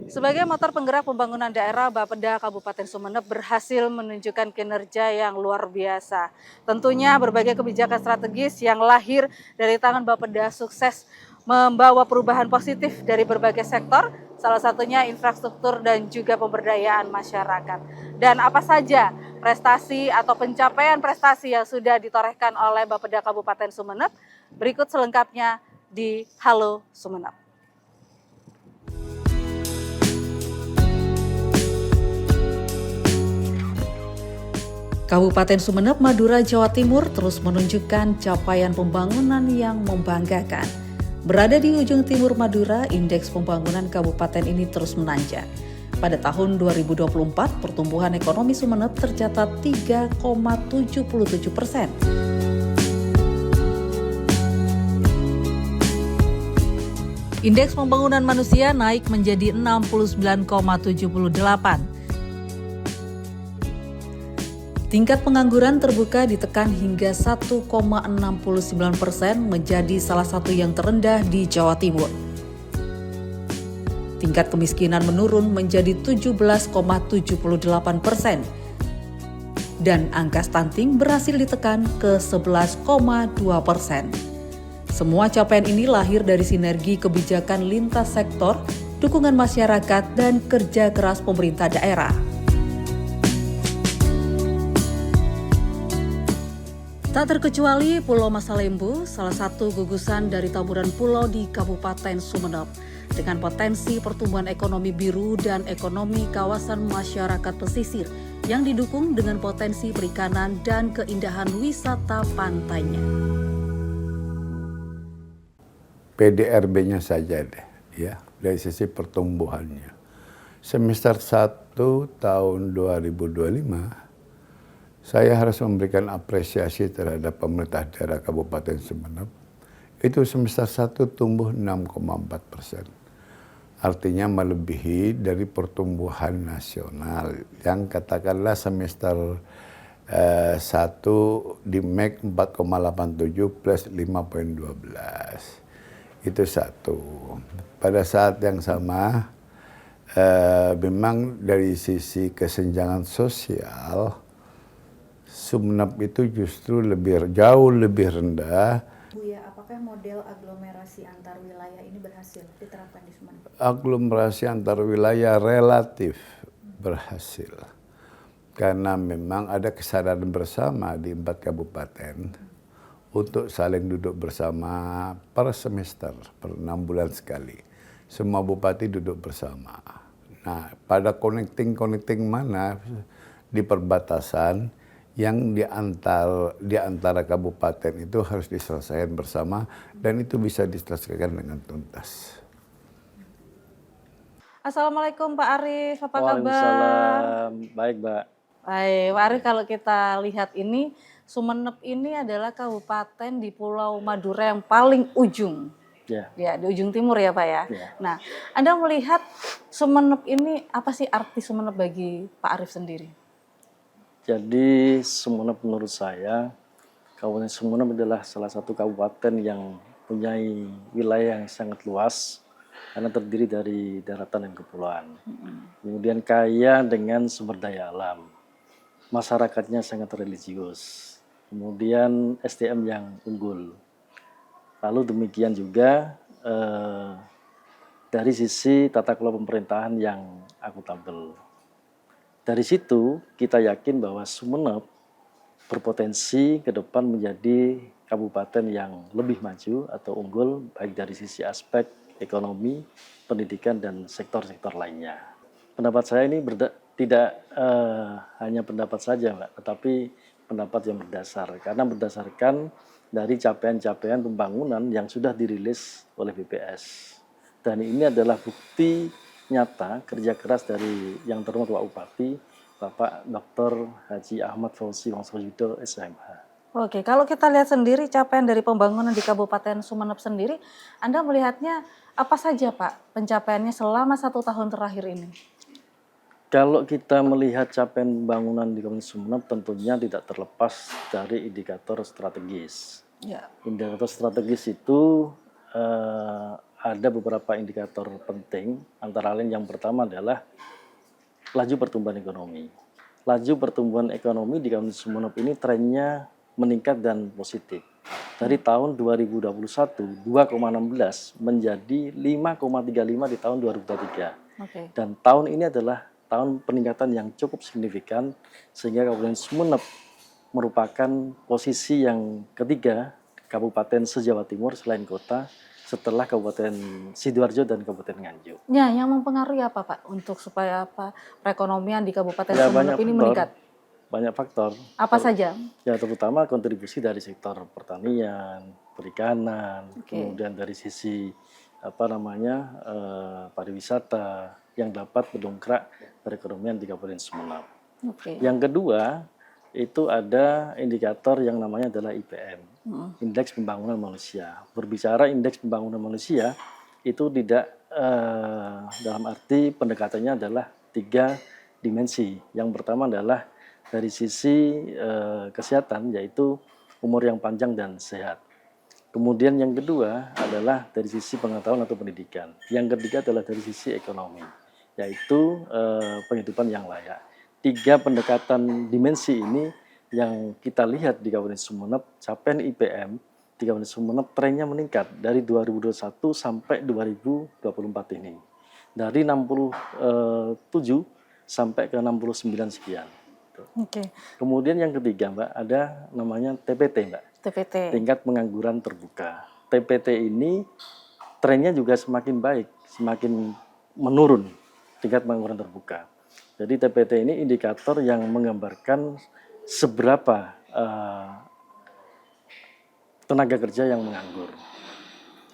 Sebagai motor penggerak pembangunan daerah, Bapeda Kabupaten Sumeneb berhasil menunjukkan kinerja yang luar biasa. Tentunya berbagai kebijakan strategis yang lahir dari tangan Bapeda sukses membawa perubahan positif dari berbagai sektor, salah satunya infrastruktur dan juga pemberdayaan masyarakat. Dan apa saja prestasi atau pencapaian prestasi yang sudah ditorehkan oleh Bapeda Kabupaten Sumeneb? Berikut selengkapnya di Halo Sumeneb. Kabupaten Sumeneb, Madura, Jawa Timur terus menunjukkan capaian pembangunan yang membanggakan. Berada di ujung timur Madura, indeks pembangunan kabupaten ini terus menanjak. Pada tahun 2024, pertumbuhan ekonomi Sumeneb tercatat 3,77%. Indeks pembangunan manusia naik menjadi 69,78. Tingkat pengangguran terbuka ditekan hingga 1,69%, menjadi salah satu yang terendah di Jawa Timur. Tingkat kemiskinan menurun menjadi 17,78%. Dan angka stunting berhasil ditekan ke 11,2%. Semua capaian ini lahir dari sinergi kebijakan lintas sektor, dukungan masyarakat, dan kerja keras pemerintah daerah. Tak terkecuali Pulau Masalembu, salah satu gugusan dari taburan pulau di Kabupaten Sumeneb, dengan potensi pertumbuhan ekonomi biru dan ekonomi kawasan masyarakat pesisir yang didukung dengan potensi perikanan dan keindahan wisata pantainya. PDRB-nya saja deh, ya, dari sisi pertumbuhannya. Semester 1 tahun 2025, saya harus memberikan apresiasi terhadap pemerintah daerah Kabupaten Sumeneb. Itu semester 1 tumbuh 6,4%. Artinya melebihi dari pertumbuhan nasional yang katakanlah semester 1 di MEK 4,87 plus 5,12. Itu satu. Pada saat yang sama, memang dari sisi kesenjangan sosial, Sumeneb itu justru jauh lebih rendah. Bu ya, apakah model aglomerasi antar wilayah ini berhasil diterapkan di Sumeneb? Aglomerasi antar wilayah relatif berhasil. Karena memang ada kesadaran bersama di 4 kabupaten untuk saling duduk bersama per semester, per 6 bulan sekali. Semua bupati duduk bersama. Nah, pada connecting mana di perbatasan, yang di antara kabupaten itu harus diselesaikan bersama dan itu bisa diselesaikan dengan tuntas. Assalamualaikum Pak Arief, apa kabar? Waalaikumsalam, baik Mbak. Baik, Pak Arief, kalau kita lihat ini, Sumeneb ini adalah kabupaten di Pulau Madura yang paling ujung. Ya. Ya, di ujung timur ya Pak ya. Ya. Nah, Anda melihat Sumeneb ini, apa sih arti Sumeneb bagi Pak Arief sendiri? Jadi Sumeneb menurut saya, Kabupaten Sumeneb adalah salah satu kabupaten yang punya wilayah yang sangat luas karena terdiri dari daratan dan kepulauan. Kemudian kaya dengan sumber daya alam. Masyarakatnya sangat religius. Kemudian SDM yang unggul. Lalu demikian juga dari sisi tata kelola pemerintahan yang akuntabel. Dari situ kita yakin bahwa Sumeneb berpotensi ke depan menjadi kabupaten yang lebih maju atau unggul baik dari sisi aspek ekonomi, pendidikan, dan sektor-sektor lainnya. Pendapat saya ini tidak hanya pendapat saja, Mbak, tetapi pendapat yang berdasar. Karena berdasarkan dari capaian-capaian pembangunan yang sudah dirilis oleh BPS. Dan ini adalah bukti nyata kerja keras dari yang terhormat Pak Bupati, Bapak Dr. Haji Ahmad Fauzi Wangsoyudo SMH. Oke, kalau kita lihat sendiri capaian dari pembangunan di Kabupaten Sumeneb sendiri, Anda melihatnya apa saja Pak pencapaiannya selama 1 tahun terakhir ini? Kalau kita melihat capaian pembangunan di Kabupaten Sumeneb tentunya tidak terlepas dari indikator strategis. Ya. Indikator strategis itu ada beberapa indikator penting, antara lain yang pertama adalah laju pertumbuhan ekonomi. Laju pertumbuhan ekonomi di Kabupaten Sumeneb ini trennya meningkat dan positif. Dari tahun 2021, 2,16 menjadi 5,35 di tahun 2023. Oke. Dan tahun ini adalah tahun peningkatan yang cukup signifikan, sehingga Kabupaten Sumeneb merupakan posisi yang ketiga kabupaten se-Jawa Timur selain kota, setelah Kabupaten Sidoarjo dan Kabupaten Nganjuk. Ya, yang mempengaruhi apa Pak untuk supaya perekonomian di Kabupaten Ya, Sumeneb ini meningkat? Banyak faktor. Apa saja? Ya, terutama kontribusi dari sektor pertanian, perikanan, Oke. kemudian dari sisi pariwisata yang dapat mendongkrak perekonomian di Kabupaten Sumeneb. Oke. Yang kedua, itu ada indikator yang namanya adalah IPM, Indeks Pembangunan Manusia. Berbicara Indeks Pembangunan Manusia, itu tidak dalam arti pendekatannya adalah 3 dimensi. Yang pertama adalah dari sisi kesehatan, yaitu umur yang panjang dan sehat. Kemudian yang kedua adalah dari sisi pengetahuan atau pendidikan. Yang ketiga adalah dari sisi ekonomi, yaitu penghidupan yang layak. 3 pendekatan dimensi ini yang kita lihat di Kabupaten Sumeneb, capaian IPM di Kabupaten Sumeneb trennya meningkat dari 2021 sampai 2024 ini. Dari 67 sampai ke 69 sekian. Oke. Kemudian yang ketiga, Mbak, ada namanya TPT, Mbak. TPT. Tingkat pengangguran terbuka. TPT ini trennya juga semakin baik, semakin menurun tingkat pengangguran terbuka. Jadi TPT ini indikator yang menggambarkan seberapa tenaga kerja yang menganggur.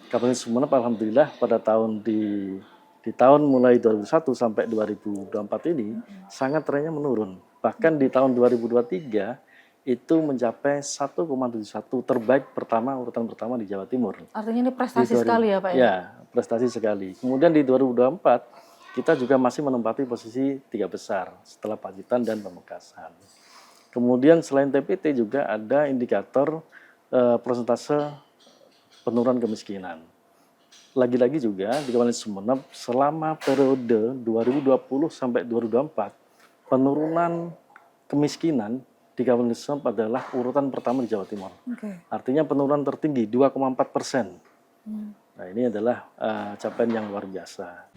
Kabupaten Sumeneb alhamdulillah pada tahun di tahun mulai 2001 sampai 2024 ini sangat trennya menurun. Bahkan di tahun 2023 itu mencapai 1,71 terbaik urutan pertama di Jawa Timur. Artinya ini prestasi sekali ya Pak ya? Ya, prestasi sekali. Kemudian di 2024 kita juga masih menempati posisi 3 besar setelah Pacitan dan Pamekasan. Kemudian selain TPT juga ada indikator persentase penurunan kemiskinan. Lagi-lagi juga di Kabupaten Sumeneb selama periode 2020 sampai 2024 penurunan kemiskinan di Kabupaten Sumeneb adalah urutan pertama di Jawa Timur. Oke. Artinya penurunan tertinggi 2,4%. Nah, ini adalah capaian yang luar biasa.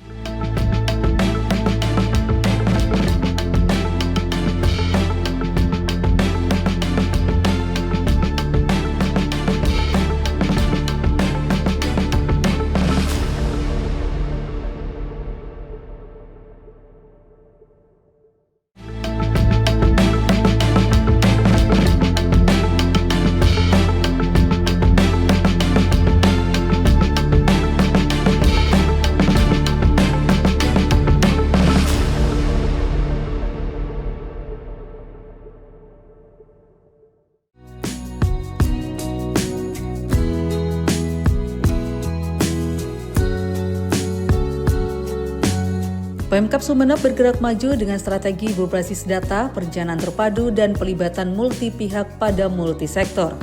Pemkab Sumeneb bergerak maju dengan strategi berbasis data, perencanaan terpadu, dan pelibatan multi pihak pada multisektor.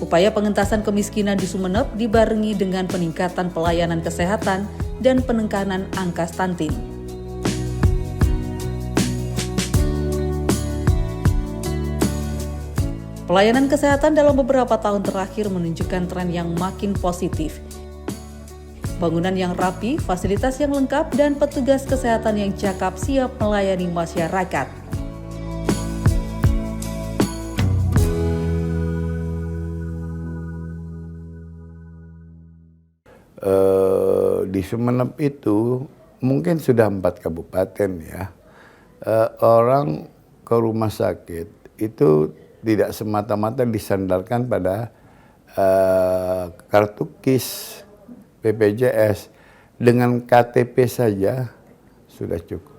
Upaya pengentasan kemiskinan di Sumeneb dibarengi dengan peningkatan pelayanan kesehatan dan penekanan angka stunting. Pelayanan kesehatan dalam beberapa tahun terakhir menunjukkan tren yang makin positif. Bangunan yang rapi, fasilitas yang lengkap, dan petugas kesehatan yang cakap siap melayani masyarakat. Di Sumeneb itu mungkin sudah 4 kabupaten ya. Orang ke rumah sakit itu tidak semata-mata disandarkan pada kartu KIS, BPJS, dengan KTP saja sudah cukup.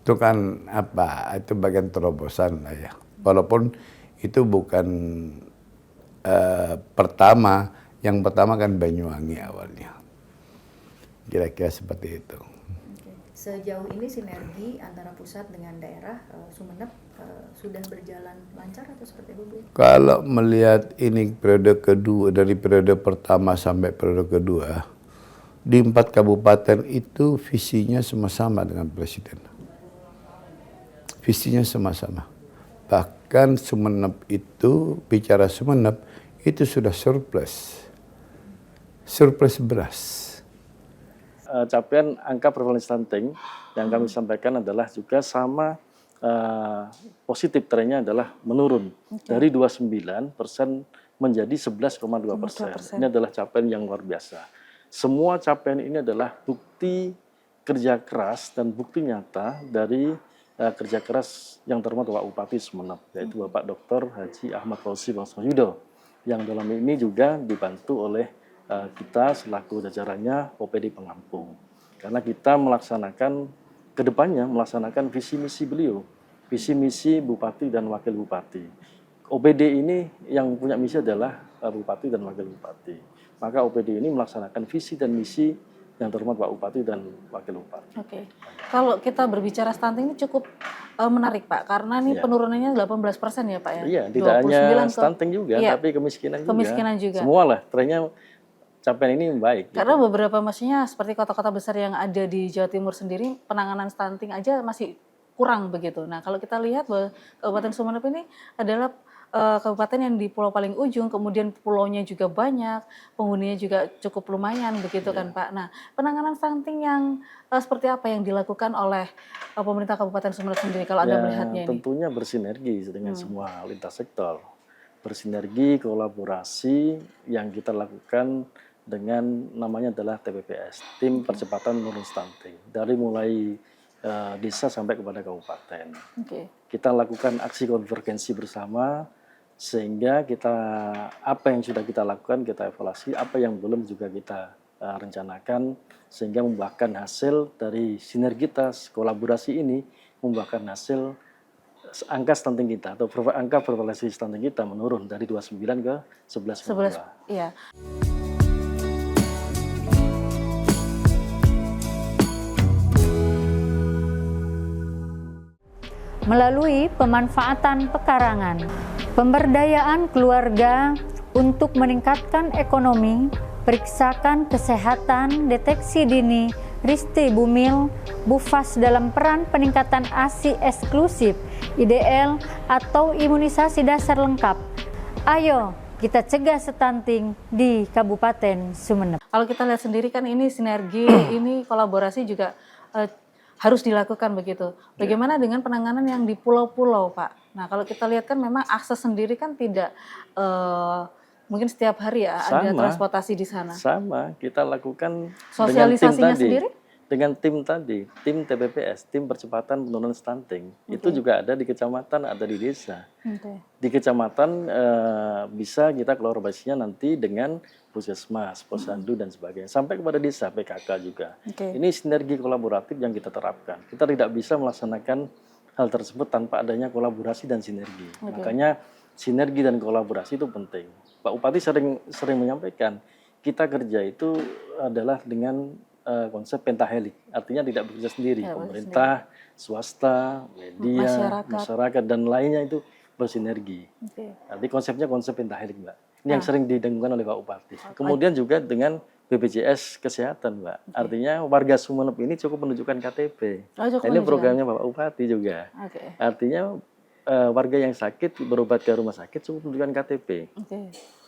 Itu kan itu bagian terobosan lah ya. Walaupun itu bukan pertama, yang pertama kan Banyuwangi awalnya. Kira-kira seperti itu. Sejauh ini sinergi antara pusat dengan daerah Sumeneb sudah berjalan lancar atau seperti apa, Bu? Kalau melihat ini periode kedua, dari periode pertama sampai periode kedua, di 4 kabupaten itu visinya sama-sama dengan Presiden. Visinya sama-sama. Bahkan Sumeneb itu, bicara Sumeneb, itu sudah surplus. Surplus beras. Capaian angka prevalensi stunting yang kami sampaikan adalah juga sama positif trennya adalah menurun dari 29% menjadi 11,2%. Ini adalah capaian yang luar biasa. Semua capaian ini adalah bukti kerja keras dan bukti nyata dari kerja keras yang terhormat Bapak Bupati Sumeneb, yaitu Bapak Dr. Haji Ahmad Fauzi Bangsoyudo, yang dalam ini juga dibantu oleh kita selaku jajarannya OPD Pengampung. Karena kita melaksanakan, kedepannya melaksanakan visi misi beliau, visi misi Bupati dan Wakil Bupati. OPD ini yang punya misi adalah Bupati dan Wakil Bupati. Maka OPD ini melaksanakan visi dan misi yang terhormat Pak Bupati dan Wakil Bupati. Oke. Kalau kita berbicara stunting ini cukup menarik Pak, karena ini penurunannya 18% ya Pak ya? Iya, tidak hanya stunting juga, tapi kemiskinan juga. Semua lah, trennya capaian ini baik. Karena beberapa maksudnya seperti kota-kota besar yang ada di Jawa Timur sendiri, penanganan stunting aja masih kurang begitu. Nah kalau kita lihat bahwa Kabupaten Sumeneb ini adalah kabupaten yang di pulau paling ujung, kemudian pulaunya juga banyak, penghuninya juga cukup lumayan begitu kan Pak. Nah penanganan stunting yang seperti apa yang dilakukan oleh pemerintah Kabupaten Sumeneb sendiri kalau Anda melihatnya ini? Tentunya bersinergi dengan semua lintas sektor. Bersinergi, kolaborasi yang kita lakukan dengan namanya adalah TPPS, Tim Percepatan Penurun Stunting. Dari mulai desa sampai kepada kabupaten. Kita lakukan aksi konvergensi bersama, sehingga kita apa yang sudah kita lakukan kita evaluasi, apa yang belum juga kita rencanakan, sehingga membuahkan hasil dari sinergitas kolaborasi ini, membuahkan hasil angka stunting kita atau angka prevalensi stunting kita menurun dari 29 ke 11,2. Iya. Melalui pemanfaatan pekarangan, pemberdayaan keluarga untuk meningkatkan ekonomi, periksakan kesehatan, deteksi dini, Risti Bumil, Bufas dalam peran peningkatan ASI eksklusif, IDL atau imunisasi dasar lengkap. Ayo kita cegah stunting di Kabupaten Sumeneb. Kalau kita lihat sendiri kan ini sinergi, ini kolaborasi juga harus dilakukan begitu. Bagaimana dengan penanganan yang di pulau-pulau Pak? Nah kalau kita lihat kan memang akses sendiri kan tidak mungkin setiap hari ya ada transportasi di sana. Sama, kita lakukan sosialisasinya sendiri? Dengan tim tadi, tim TPPS, tim percepatan penurunan stunting, itu juga ada di kecamatan, ada di desa. Di kecamatan bisa kita kolaborasinya nanti dengan puskesmas, posyandu dan sebagainya, sampai kepada desa, PKK juga. Ini sinergi kolaboratif yang kita terapkan. Kita tidak bisa melaksanakan hal tersebut tanpa adanya kolaborasi dan sinergi. Makanya sinergi dan kolaborasi itu penting. Pak Bupati sering menyampaikan, kita kerja itu adalah dengan konsep pentahelik, artinya tidak bekerja sendiri, pemerintah, swasta, media, masyarakat dan lainnya itu bersinergi. Nanti konsepnya konsep pentahelik Mbak. Ini yang sering didengungkan oleh Pak Bupati. Kemudian juga dengan BPJS Kesehatan Mbak. Artinya warga Sumeneb ini cukup menunjukkan KTP. Ini programnya Bapak Bupati juga. Artinya warga yang sakit berobat ke rumah sakit cukup menunjukkan KTP.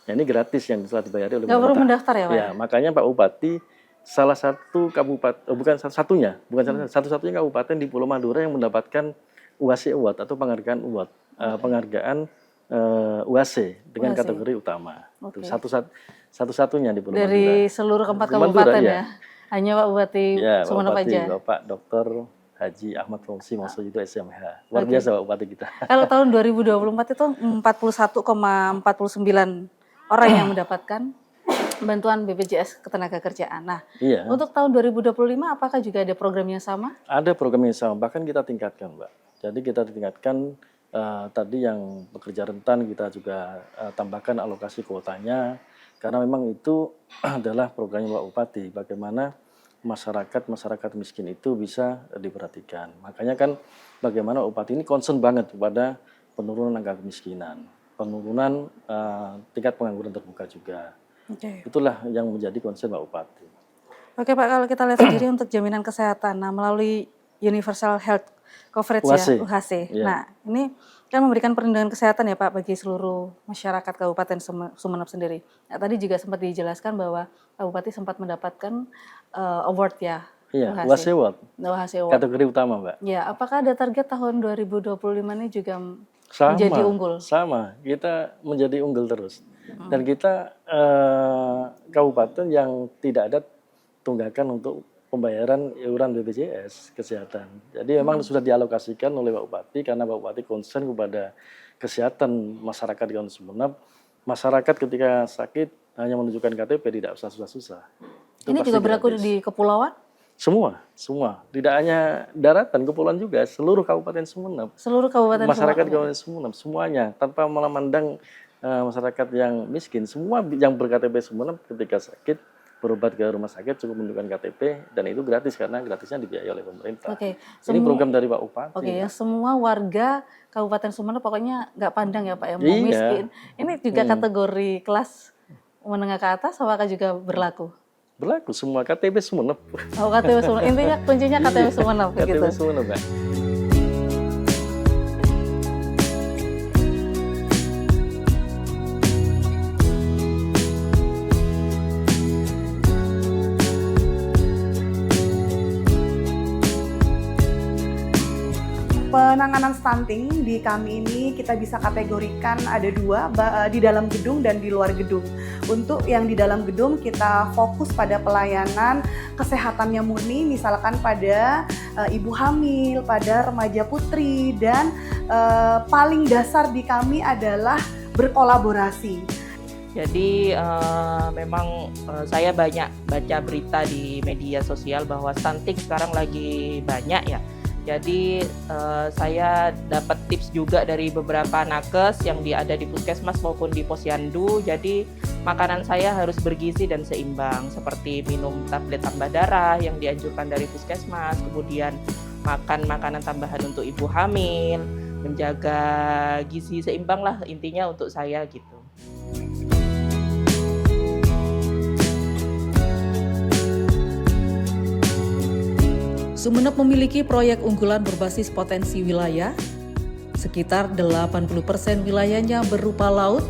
Nah, ini gratis yang telah dibayari oleh pemerintah. Nggak perlu mendaftar ya Pak? Ya, makanya Pak Bupati salah satu kabupaten, bukan satu-satunya kabupaten di Pulau Madura yang mendapatkan UAC Award atau penghargaan award, penghargaan UAC dengan kategori utama. Satu-satunya di Pulau Madura. Dari seluruh keempat kabupaten ya? Hanya Pak Bupati Sumeneb aja? Bapak Dr. Haji Ahmad Fauzi Bangsoyudo SMH. Luar biasa Pak Bupati kita. Kalau tahun 2024 itu 41,49 orang yang mendapatkan bantuan BPJS Ketenagakerjaan. Nah, untuk tahun 2025 apakah juga ada program yang sama? Ada program yang sama, bahkan kita tingkatkan, Mbak. Jadi kita tingkatkan tadi yang pekerja rentan kita juga tambahkan alokasi kuotanya, karena memang itu adalah programnya Pak Bupati. Bagaimana masyarakat miskin itu bisa diperhatikan. Makanya kan bagaimana Bupati ini concern banget kepada penurunan angka kemiskinan, penurunan tingkat pengangguran terbuka juga. Oke. Itulah yang menjadi concern Pak Bupati. Oke Pak, kalau kita lihat sendiri untuk jaminan kesehatan, nah melalui Universal Health Coverage UHC. ya, UHC. Iya. Nah ini kan memberikan perlindungan kesehatan ya Pak bagi seluruh masyarakat Kabupaten Sumeneb sendiri. Nah, tadi juga sempat dijelaskan bahwa Pak Bupati sempat mendapatkan award ya. Iya, UHC Award, UHC Award. kategori utama Mbak. Ya, apakah ada target tahun 2025 ini juga Sama, menjadi unggul? sama. Kita menjadi unggul terus. Dan kita kabupaten yang tidak ada tunggakan untuk pembayaran iuran BPJS Kesehatan. Jadi memang sudah dialokasikan oleh Pak Bupati karena Pak Bupati concern kepada kesehatan masyarakat di Kabupaten Sumeneb. Masyarakat ketika sakit hanya menunjukkan KTP, tidak usah susah-susah. Itu Ini pasti juga berlaku gratis. di kepulauan? Semua. Tidak hanya daratan, kepulauan juga, seluruh Kabupaten Sumeneb. Seluruh Kabupaten Masyarakat Sumeneb. Kabupaten Sumeneb semuanya, tanpa memandang masyarakat yang miskin, semua yang berKTP Sumeneb ketika sakit berobat ke rumah sakit cukup menunjukkan KTP dan itu gratis karena gratisnya dibiayai oleh pemerintah. Oke, Ini program dari Pak Bupati. Oke, ya semua warga Kabupaten Sumeneb pokoknya nggak pandang ya Pak ya, mau Iya. miskin. Ini juga kategori kelas menengah ke atas apakah juga berlaku? Berlaku semua KTP Sumeneb. Oh, KTP Sumeneb. Intinya kuncinya KTP Sumeneb KTP begitu. Sumeneb, Mbak. Penanganan stunting di kami ini kita bisa kategorikan ada dua, di dalam gedung dan di luar gedung. Untuk yang di dalam gedung kita fokus pada pelayanan kesehatannya murni, misalkan pada ibu hamil, pada remaja putri, dan paling dasar di kami adalah berkolaborasi. Jadi memang saya banyak baca berita di media sosial bahwa stunting sekarang lagi banyak ya. Jadi saya dapat tips juga dari beberapa nakes yang ada di puskesmas maupun di posyandu. Jadi makanan saya harus bergizi dan seimbang seperti minum tablet tambah darah yang dianjurkan dari puskesmas, kemudian makan makanan tambahan untuk ibu hamil, menjaga gizi seimbang lah intinya untuk saya gitu. Sumeneb memiliki proyek unggulan berbasis potensi wilayah. Sekitar 80% wilayahnya berupa laut,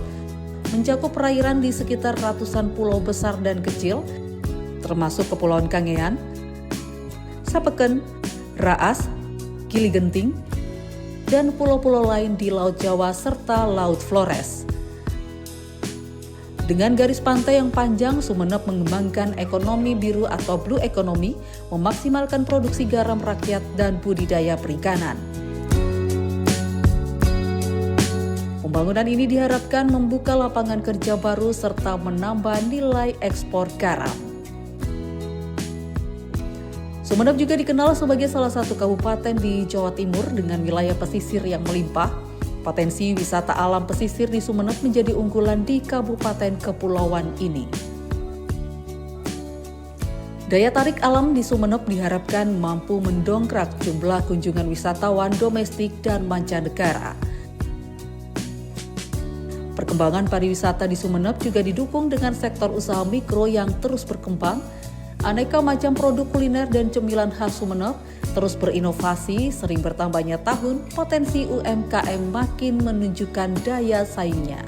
mencakup perairan di sekitar ratusan pulau besar dan kecil, termasuk Kepulauan Kangean, Sapeken, Raas, Gili Genting, dan pulau-pulau lain di Laut Jawa serta Laut Flores. Dengan garis pantai yang panjang, Sumeneb mengembangkan ekonomi biru atau blue economy, memaksimalkan produksi garam rakyat dan budidaya perikanan. Pembangunan ini diharapkan membuka lapangan kerja baru serta menambah nilai ekspor garam. Sumeneb juga dikenal sebagai salah satu kabupaten di Jawa Timur dengan wilayah pesisir yang melimpah. Potensi wisata alam pesisir di Sumeneb menjadi unggulan di Kabupaten Kepulauan ini. Daya tarik alam di Sumeneb diharapkan mampu mendongkrak jumlah kunjungan wisatawan domestik dan mancanegara. Perkembangan pariwisata di Sumeneb juga didukung dengan sektor usaha mikro yang terus berkembang. Aneka macam produk kuliner dan cemilan khas Sumeneb terus berinovasi, sering bertambahnya tahun, potensi UMKM makin menunjukkan daya saingnya.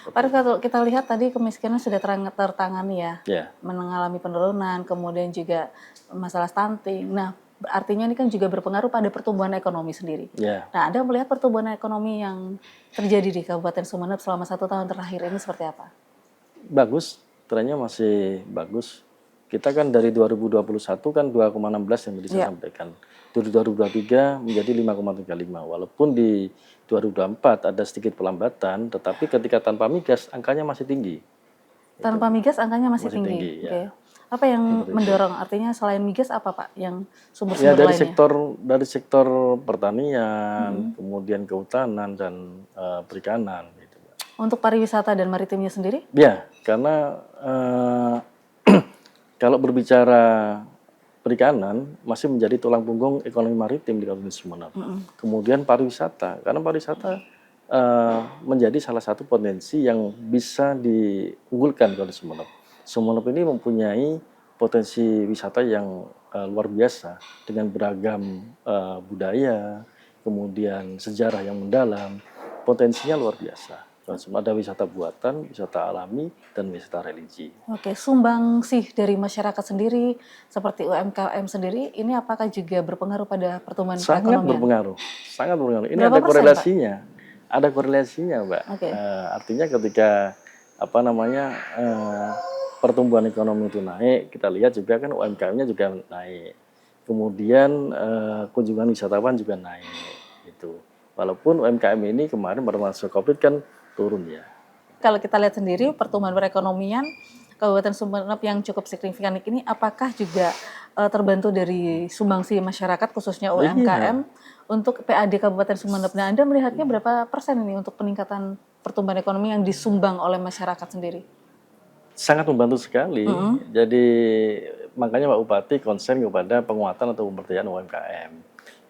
Pak, kalau kita lihat tadi kemiskinan sudah tertangani ya, Ya. mengalami penurunan, kemudian juga masalah stunting. Nah, artinya ini kan juga berpengaruh pada pertumbuhan ekonomi sendiri. Ya. Nah, Anda melihat pertumbuhan ekonomi yang terjadi di Kabupaten Sumeneb selama 1 tahun terakhir ini seperti apa? Bagus, trennya masih bagus. Kita kan dari 2021 kan 2,16 yang tadi saya sampaikan. Dari 2023 menjadi 5,35. Walaupun di 2024 ada sedikit pelambatan, tetapi ketika tanpa migas angkanya masih tinggi. Tanpa migas angkanya masih tinggi. tinggi, ya. Oke. Apa yang Seperti itu. mendorong? Artinya selain migas apa Pak yang Ya sumber-sumber dari lainnya? sektor pertanian, kemudian kehutanan dan perikanan gitu. Untuk pariwisata dan maritimnya sendiri? Ya, karena kalau berbicara perikanan masih menjadi tulang punggung ekonomi maritim di Kabupaten Sumeneb. Kemudian pariwisata, karena pariwisata menjadi salah satu potensi yang bisa diunggulkan di Kabupaten Sumeneb. Sumeneb ini mempunyai potensi wisata yang luar biasa dengan beragam budaya, kemudian sejarah yang mendalam, potensinya luar biasa. Ada wisata buatan, wisata alami, dan wisata religi. Oke, sumbangsih dari masyarakat sendiri seperti UMKM sendiri ini apakah juga berpengaruh pada pertumbuhan Sangat perekonomian? berpengaruh, sangat berpengaruh. Ini Berapa ada persen, korelasinya, ada korelasinya, Mbak. Oke. Artinya ketika pertumbuhan ekonomi itu naik, kita lihat juga kan UMKM-nya juga naik. Kemudian kunjungan wisatawan juga naik, gitu. Walaupun UMKM ini kemarin pada masa COVID kan turun ya. Kalau kita lihat sendiri pertumbuhan perekonomian Kabupaten Sumeneb yang cukup signifikan ini apakah juga terbantu dari sumbangsi masyarakat khususnya UMKM untuk PAD Kabupaten Sumeneb. Nah, Anda melihatnya berapa persen ini untuk peningkatan pertumbuhan ekonomi yang disumbang oleh masyarakat sendiri? Sangat membantu sekali. Jadi makanya Pak Bupati konsen kepada penguatan atau pemberdayaan UMKM.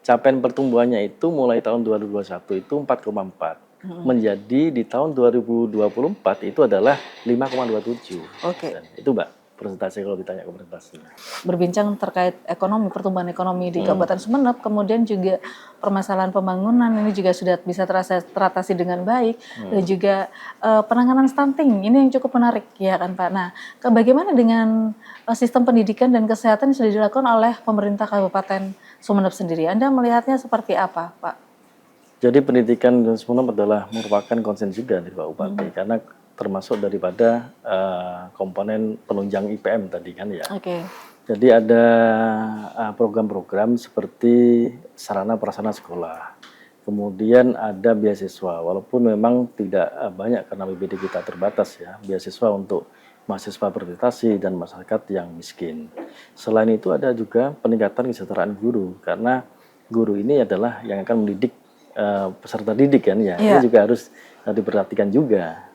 Capaian pertumbuhannya itu mulai tahun 2021 itu 4,4. Menjadi di tahun 2024 itu adalah 5,27. Oke. Dan itu Mbak, presentasi kalau ditanya ke presentasinya. Berbincang terkait ekonomi, pertumbuhan ekonomi di Kabupaten Sumeneb, kemudian juga permasalahan pembangunan ini juga sudah bisa teratasi dengan baik, dan juga penanganan stunting ini yang cukup menarik ya kan Pak. Nah, bagaimana dengan sistem pendidikan dan kesehatan yang sudah dilakukan oleh pemerintah Kabupaten Sumeneb sendiri? Anda melihatnya seperti apa Pak? Jadi pendidikan di Sumeneb adalah merupakan konsen juga dari Pak Bupati karena termasuk daripada komponen penunjang IPM tadi kan ya. Oke. Jadi ada program-program seperti sarana prasarana sekolah. Kemudian ada beasiswa, walaupun memang tidak banyak karena BPD kita terbatas ya, beasiswa untuk mahasiswa berprestasi dan masyarakat yang miskin. Selain itu ada juga peningkatan kesejahteraan guru, karena guru ini adalah yang akan mendidik peserta didik kan ya, ini juga harus diperhatikan juga.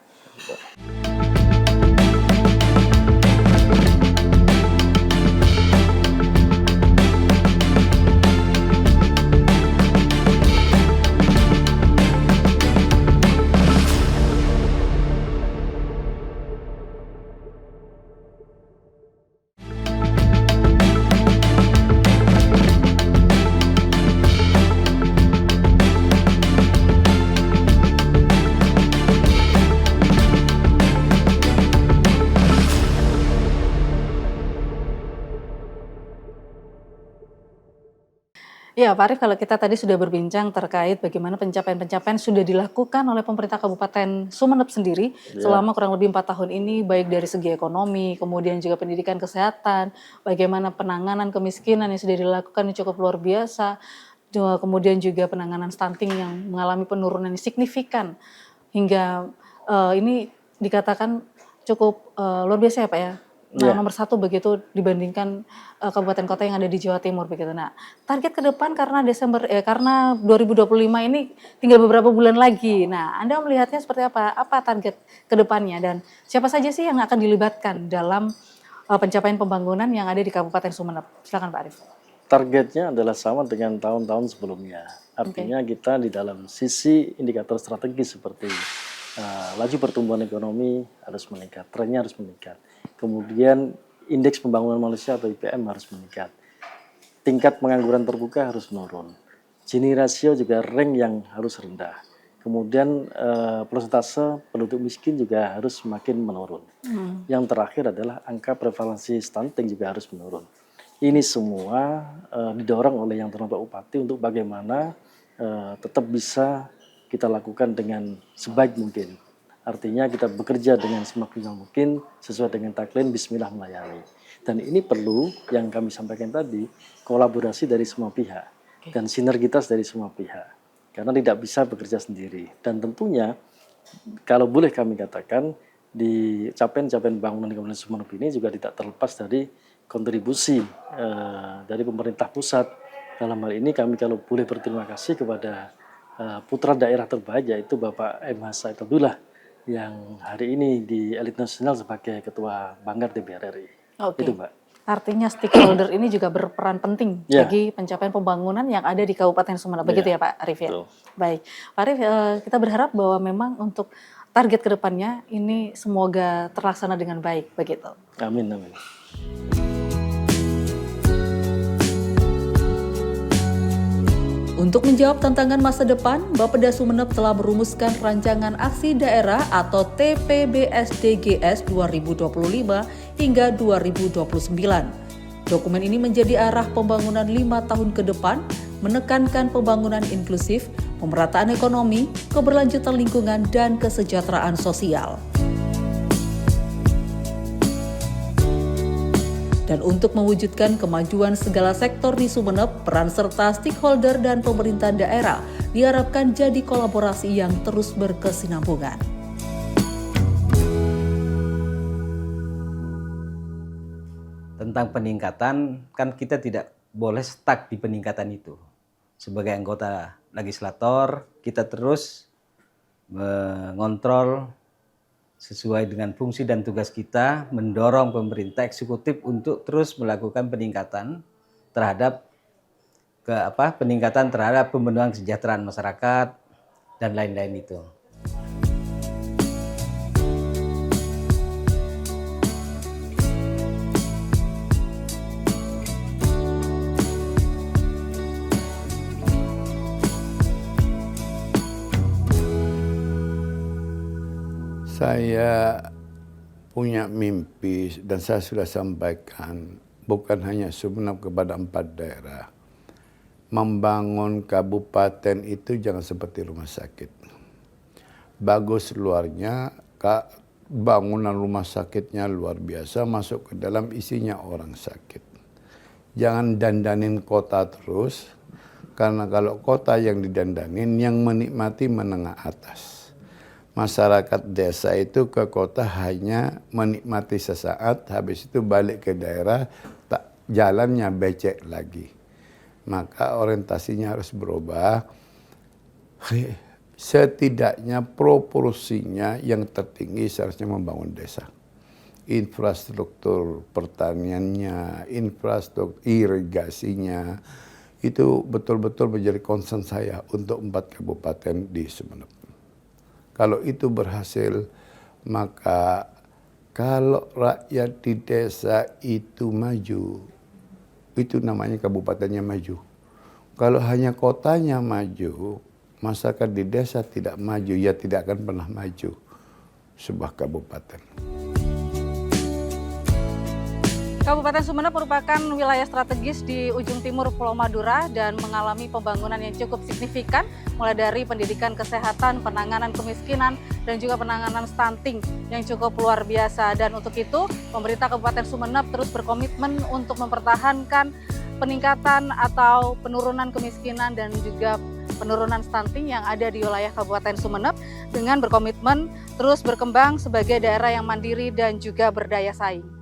Ya, Pak Arief, kalau kita tadi sudah berbincang terkait bagaimana pencapaian-pencapaian sudah dilakukan oleh pemerintah Kabupaten Sumeneb sendiri selama kurang lebih 4 tahun ini, baik dari segi ekonomi, kemudian juga pendidikan kesehatan, bagaimana penanganan kemiskinan yang sudah dilakukan yang cukup luar biasa, kemudian juga penanganan stunting yang mengalami penurunan yang signifikan, hingga ini dikatakan cukup luar biasa ya Pak ya? Nah, nomor 1 begitu dibandingkan kabupaten kota yang ada di Jawa Timur begitu. Nah, target ke depan karena karena 2025 ini tinggal beberapa bulan lagi. Nah, Anda melihatnya seperti apa? Apa target ke depannya dan siapa saja sih yang akan dilibatkan dalam pencapaian pembangunan yang ada di Kabupaten Sumeneb? Silakan Pak Arief. Targetnya adalah sama dengan tahun-tahun sebelumnya. Artinya kita di dalam sisi indikator strategis seperti laju pertumbuhan ekonomi harus meningkat, trennya harus meningkat. Kemudian indeks pembangunan manusia atau IPM harus meningkat. Tingkat pengangguran terbuka harus menurun. Gini rasio juga rank yang harus rendah. Kemudian persentase penduduk miskin juga harus semakin menurun. Yang terakhir adalah angka prevalensi stunting juga harus menurun. Ini semua didorong oleh yang terhormat Pak Bupati untuk bagaimana tetap bisa kita lakukan dengan sebaik mungkin. Artinya kita bekerja dengan semaksimal mungkin sesuai dengan tagline Bismillah melayani. Dan ini perlu yang kami sampaikan tadi, kolaborasi dari semua pihak dan sinergitas dari semua pihak. Karena tidak bisa bekerja sendiri. Dan tentunya kalau boleh kami katakan di capaian pembangunan Kabupaten Sumeneb ini juga tidak terlepas dari kontribusi dari pemerintah pusat. Dalam hal ini kami kalau boleh berterima kasih kepada putra daerah terbaik, yaitu Bapak M. Said Abdullah yang hari ini di elit nasional sebagai Ketua Banggar DPR RI. Oke. Itu, Mbak. Artinya stakeholder ini juga berperan penting Ya. bagi pencapaian pembangunan yang ada di Kabupaten Sumeneb. Begitu ya Pak Arif ya? Betul. Baik, Pak Arif, kita berharap bahwa memang untuk target kedepannya ini semoga terlaksana dengan baik, begitu. Amin, amin. Untuk menjawab tantangan masa depan, Bapeda Sumeneb telah merumuskan rancangan aksi daerah atau TPBSDGS 2025 hingga 2029. Dokumen ini menjadi arah pembangunan 5 tahun ke depan, menekankan pembangunan inklusif, pemerataan ekonomi, keberlanjutan lingkungan, dan kesejahteraan sosial. Dan untuk mewujudkan kemajuan segala sektor di Sumeneb, peran serta stakeholder dan pemerintah daerah diharapkan jadi kolaborasi yang terus berkesinambungan. Tentang peningkatan, kan kita tidak boleh stuck di peningkatan itu. Sebagai anggota legislator, kita terus mengontrol sesuai dengan fungsi dan tugas kita, mendorong pemerintah eksekutif untuk terus melakukan peningkatan terhadap peningkatan terhadap pemenuhan kesejahteraan masyarakat dan lain-lain itu. Saya punya mimpi dan saya sudah sampaikan bukan hanya Sumeneb kepada 4 daerah. Membangun kabupaten itu jangan seperti rumah sakit. Bagus luarnya, bangunan rumah sakitnya luar biasa, masuk ke dalam isinya orang sakit. Jangan dandanin kota terus, karena kalau kota yang didandanin, yang menikmati menengah atas. Masyarakat desa itu ke kota hanya menikmati sesaat, habis itu balik ke daerah, jalannya becek lagi. Maka orientasinya harus berubah. Setidaknya proporsinya yang tertinggi seharusnya membangun desa. Infrastruktur pertaniannya, infrastruktur irigasinya, itu betul-betul menjadi concern saya untuk 4 kabupaten di Sumeneb. Kalau itu berhasil, maka kalau rakyat di desa itu maju, itu namanya kabupatennya maju. Kalau hanya kotanya maju, masyarakat di desa tidak maju, ya tidak akan pernah maju sebuah kabupaten. Kabupaten Sumeneb merupakan wilayah strategis di ujung timur Pulau Madura dan mengalami pembangunan yang cukup signifikan, mulai dari pendidikan, kesehatan, penanganan kemiskinan, dan juga penanganan stunting yang cukup luar biasa. Dan untuk itu, pemerintah Kabupaten Sumeneb terus berkomitmen untuk mempertahankan peningkatan atau penurunan kemiskinan dan juga penurunan stunting yang ada di wilayah Kabupaten Sumeneb dengan berkomitmen terus berkembang sebagai daerah yang mandiri dan juga berdaya saing.